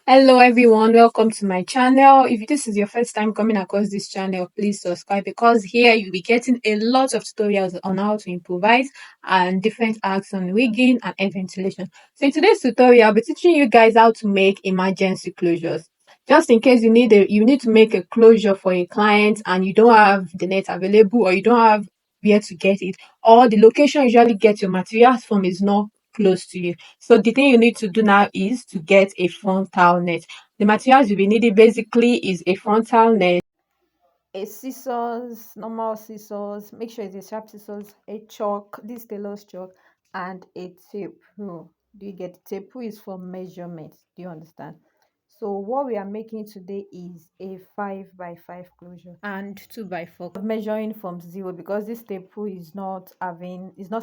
Hello everyone, welcome to my channel. If this is your first time coming across this channel, please subscribe because here you'll be getting a lot of tutorials on how to improvise and different acts on wigging and air ventilation. So in today's tutorial, I'll be teaching you guys how to make emergency closures. Just in case you need to make a closure for a client and you don't have the net available or you don't have where to get it, or the location you usually get your materials from is not close to you. So the thing you need to do now is to get a frontal net. The materials you'll be needing basically is a frontal net, a scissors, normal scissors, make sure it's a sharp scissors, a chalk, this tailor's chalk, and a tape rule. Do you get the tape rule is for measurement? Do you understand? So what we are making today is a 5 by 5 closure and 2 by 4 measuring from 0 because this tape rule is not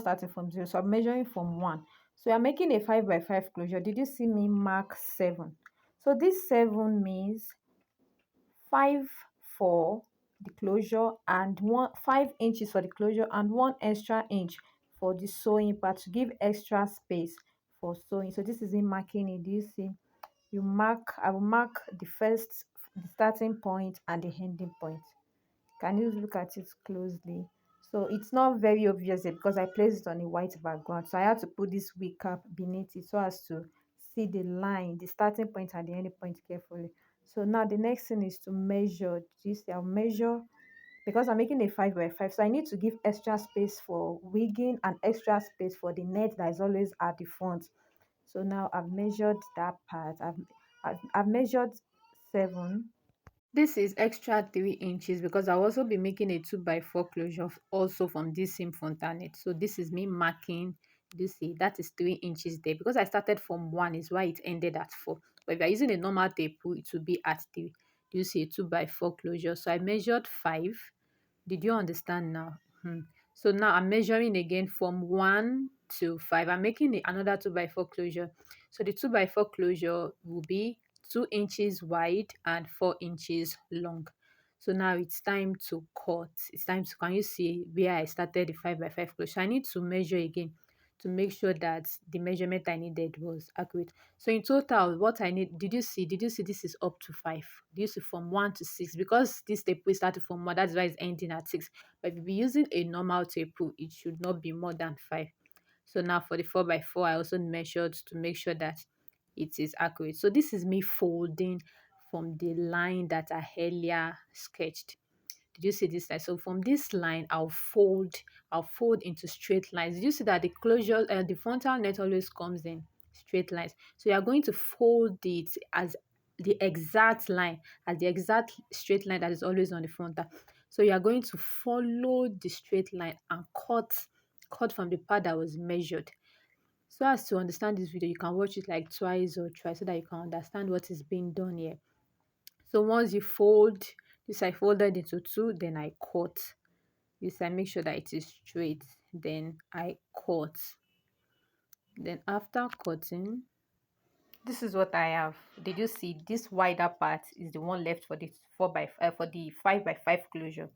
starting from 0. So I'm measuring from 1. So I'm making a 5 by 5 closure. Did you see me mark 7? So this 7 means 5 for the closure and 5 inches for the closure and 1 extra inch for the sewing part to give extra space for sewing. So this is in marking it. Do you see? I will mark the starting point and the ending point. Can you look at it closely? So it's not very obvious yet because I placed it on a white background. So I had to put this wig cap beneath it so as to see the line, the starting point and the ending point carefully. So now the next thing is to measure. This I'll measure because I'm making a 5 by 5. So I need to give extra space for wigging and extra space for the net that is always at the front. So now I've measured that part. I've measured 7. This is extra 3 inches because I'll also be making a 2 by 4 closure also from this same frontal net. So this is me marking. You see that is 3 inches there because I started from 1 is why it ended at 4. But if you're using a normal tape, it will be at 3. You see a 2 by 4 closure. So I measured 5. Did you understand now? So now I'm measuring again from 1 to 5. I'm making another 2 by 4 closure. So the 2 by 4 closure will be 2 inches wide and 4 inches long. So now it's time to cut. It's time to, can you see where I started the 5 by 5 closure? So I need to measure again to make sure that the measurement I needed was accurate. So in total, what I need, did you see this is up to 5? Did you see from 1 to 6? Because this tape we started from 1, that's why it's ending at 6. But if you be using a normal tape, it should not be more than 5. So now for the 4 by 4, I also measured to make sure that it is accurate. So this is me folding from the line that I earlier sketched. Did you see this line? So from this line, I'll fold into straight lines. Did you see that the closure, the frontal net always comes in straight lines? So you are going to fold it as the exact line, as the exact straight line that is always on the frontal. So you are going to follow the straight line and cut from the part that was measured. So as to understand this video, you can watch it like twice or thrice so that you can understand what is being done here. So once you fold this, I folded into 2, then I cut this. I make sure that it is straight, then I cut. Then after cutting, this is what I have. Did you see this wider part is the one left for the 5 by 5 closure?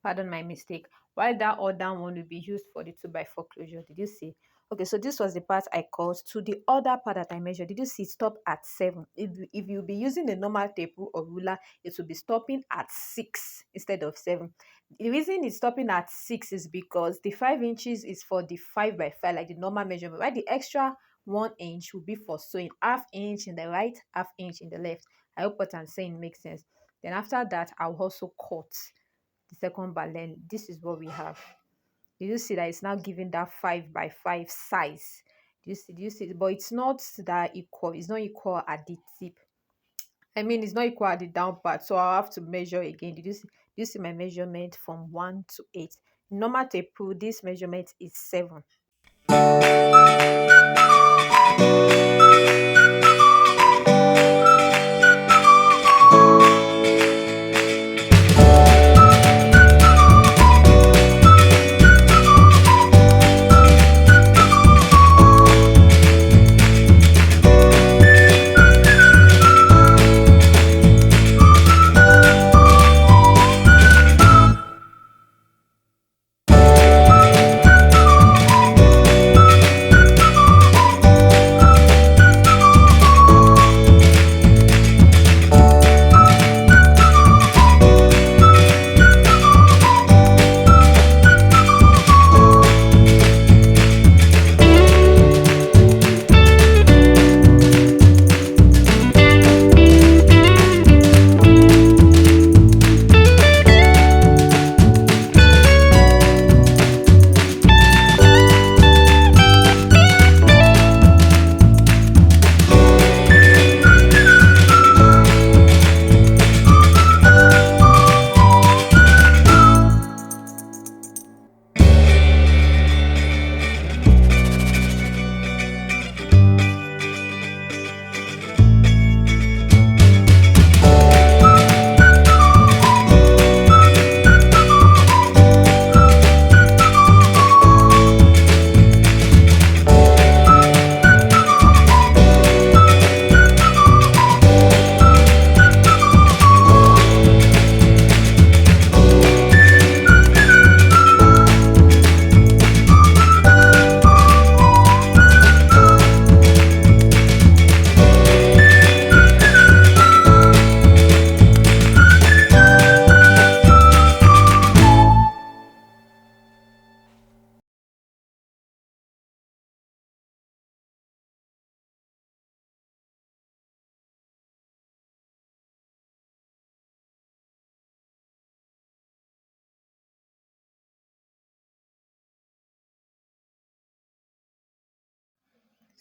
Pardon my mistake. While that other one will be used for the 2 by 4 closure. Did you see? Okay, so this was the part I cut to the other part that I measured. Did you see? Stop at 7. If you'll be using a normal tape or ruler, it will be stopping at 6 instead of 7. The reason it's stopping at 6 is because the 5 inches is for the 5 by 5, like the normal measurement, right? The extra 1 inch will be for sewing, half inch in the right, half inch in the left. I hope what I'm saying makes sense. Then after that, I'll also cut the second bar. Then this is what we have. Do you see that it's now giving that 5 by 5 size? Do you see? But it's not that equal. It's not equal at the tip. I mean, it's not equal at the down part. So I'll have to measure again. Do you see my measurement from 1 to 8? Normal tape rule, this measurement is 7.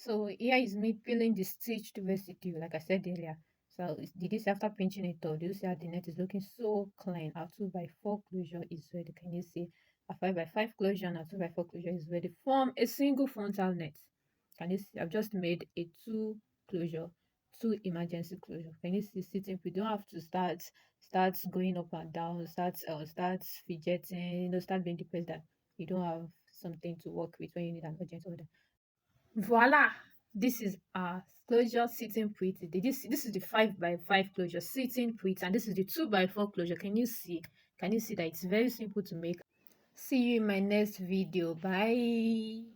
So here is me peeling the stitched residue, like I said earlier. So did this after pinching it all. Do you see how the net is looking so clean? Our 2x4 closure is ready. Can you see? A 5x5 closure and a 2x4 closure is ready. Form a single frontal net. Can you see? I've just made a two closure, two emergency closure. Can you see sitting? We don't have to start going up and down, start fidgeting, start being depressed that you don't have something to work with when you need an urgent order. Voila! This is our closure sitting pretty. Did you see? This is the 5x5 closure sitting pretty, and this is the 2x4 closure. Can you see? Can you see that it's very simple to make? See you in my next video. Bye.